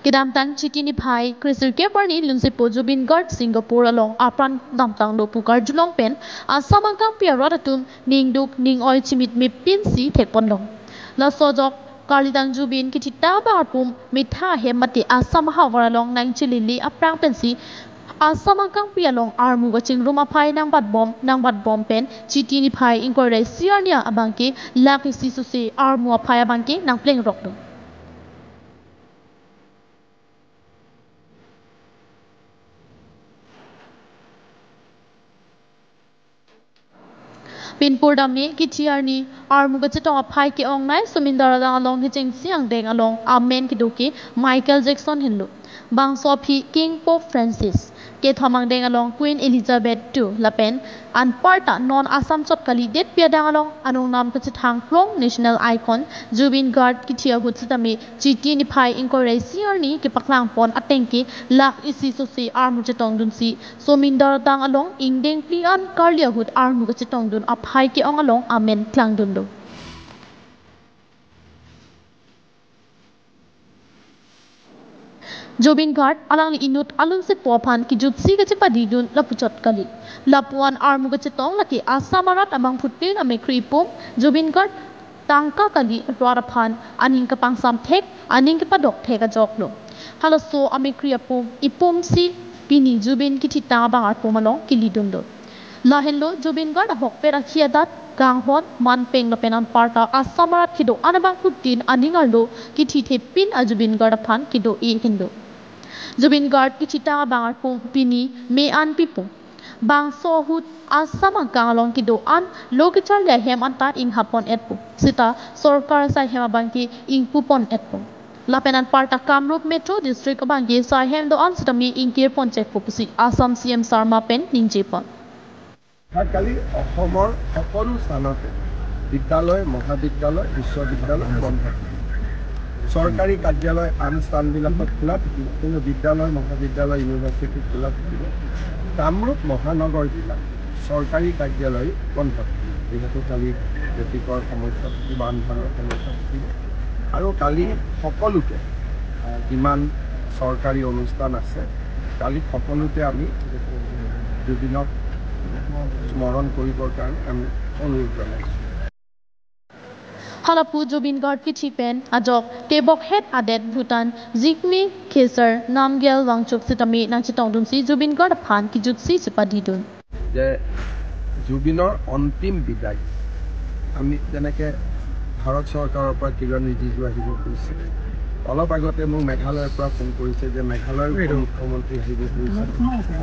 Kidamtang chitini phai Krisir Keparni Lunsipo Jubin Guard Singapore along Apran Damtang do Pukar Julong Pen Asamangkang Piaratum Ning Duk Ning Oi Chimit Mipin Si Tekpondong La Sojok Karlidang Jubin Kitita Barpum Mitha Hemati Asam Havaralong Nang Chilili Aprang Pensi Asamangkang Pialong Armu Gaching Ruma Pai Nang Bad Bom Pen Chitini Phai Inquiry Siarnia Abanki Laki Sisusi Armu Pai Abanki Nang Pling Rockdom Pinpur damni kitiarni armuga chitong aphai ki ongnai sumindara dang along hiching siang deng along amen kidoki Michael Jackson hinlu bang Sophie King Pope Francis ke thamang deng along Queen Elizabeth II lapen an parta non Assam chot kali det pia dang along anong nam ka chithang klong national icon Jubin Guard kitia hutsitami chiti ni phai inquiry siarni ki paklang pon atengki lak isi sosi armu chitong dun si sumindara dang along ingdeng plian karlia hut armu ka chitong dun aphai ki ong along amen klang dun do Jubin Guard alang inut alun se popan ki jutsi ka chipa didun lapuchot kali lapuan armu ka chitong laki asamarat amang putil ame kripum Jubin Guard tangka kali rwarapan aning ka pangsam thek aning ka padok theka joklo halaso ame kriapum ipum si pini Jubin ki thita bangar pomalong kilidun do lahenlo Jubin Guard hok pera khiadat ganghon manpeng lo penan parta asamarat kido anabang putin aningaldo ki thithe pin Jubin Guard phan kido e hindo Jubin Guard ki chita bangar pung pini me an pipu bang so hut asam kangalong kido an lokichar le hem anta ing hapon etpu sita sorkar sai hem bangki ing pupon etpu lapenan parta Kamrup Metro District bangki sai hem do an sitami ing kirpon check pusi Assam CM Sarma pen ningjepon কালি অসমৰ সকলো স্থানতে বিদ্যালয় মহাবিদ্যালয় বিশ্ববিদ্যালয় বন্ধ চৰকাৰী কাৰ্যালয় আন স্থানবিলাকত খোলা থাকিব কিন্তু বিদ্যালয় মহাবিদ্যালয় ইউনিভাৰ্চিটি খোলা থাকিব কামৰূপ মহানগৰ জিলাত চৰকাৰী কাৰ্যালয় বন্ধ থাকিব যিহেতু কালি ট্ৰেফিকৰ সমস্যা থাকিব আন ধৰণৰ সমস্যা থাকিব আৰু কালি সকলোতে যিমান চৰকাৰী অনুষ্ঠান আছে কালি সকলোতে আমি দুদিনক স্মৰণ কৰিবৰ কাৰণে আমি অনুৰোধ জনাইছোঁ Halapu Jubin Guard ki chipen ajok tebok het adet Bhutan Jikmi Kheser Namgyal Wangchuk sitami nang chitong dun si Jubin Guard phan ki jutsi chipadi dun যে জুবিনৰ অন্তিম বিদায় আমি যেনেকৈ ভাৰত চৰকাৰৰ পৰা কিৰণ ৰিজিজু আহিব কৈছে অলপ আগতে মোক মেঘালয়ৰ পৰা ফোন কৰিছে যে মেঘালয়ৰ মুখ্যমন্ত্ৰী আহিব কৈছে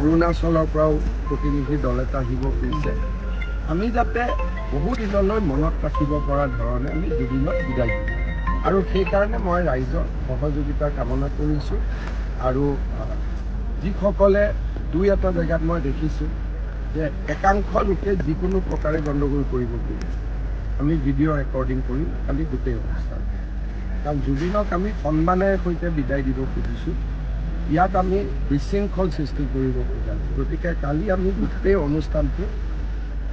অৰুণাচলৰ পৰাও প্ৰতিনিধি দল এটা আহিব কৈছে আমি যাতে বহু দিনলৈ মনত ৰাখিব পৰা ধৰণে আমি দুদিনত বিদায় দিম আৰু সেইকাৰণে মই ৰাইজৰ সহযোগিতা কামনা কৰিছোঁ আৰু যিসকলে দুই এটা জেগাত মই দেখিছোঁ যে একাংশ লোকে যিকোনো প্ৰকাৰে গণ্ডগোল কৰিব খুজিছে আমি ভিডিঅ' ৰেকৰ্ডিং কৰিম কালি গোটেই অনুষ্ঠান কাৰণ জুবিনক আমি সন্মানেৰে সৈতে বিদায় দিব খুজিছোঁ ইয়াত আমি বিশৃংখল সৃষ্টি কৰিব খোজা গতিকে কালি আমি গোটেই অনুষ্ঠানটো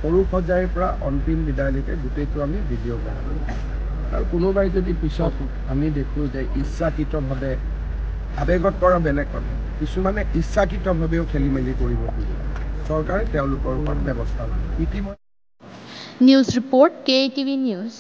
সৰু সজাইৰ পৰা অন্তিম বিদায়লৈকে গোটেইটো আমি ভিডিঅ' কৰিম আৰু কোনোবাই যদি পিছত আমি দেখোঁ যে ইচ্ছাকৃতভাৱে আৱেগত কৰা বেলেগ কথা কিছুমানে ইচ্ছাকৃতভাৱেও খেলি মেলি কৰিব খোজে চৰকাৰে তেওঁলোকৰ ওপৰত ব্যৱস্থা লয় News report KTV News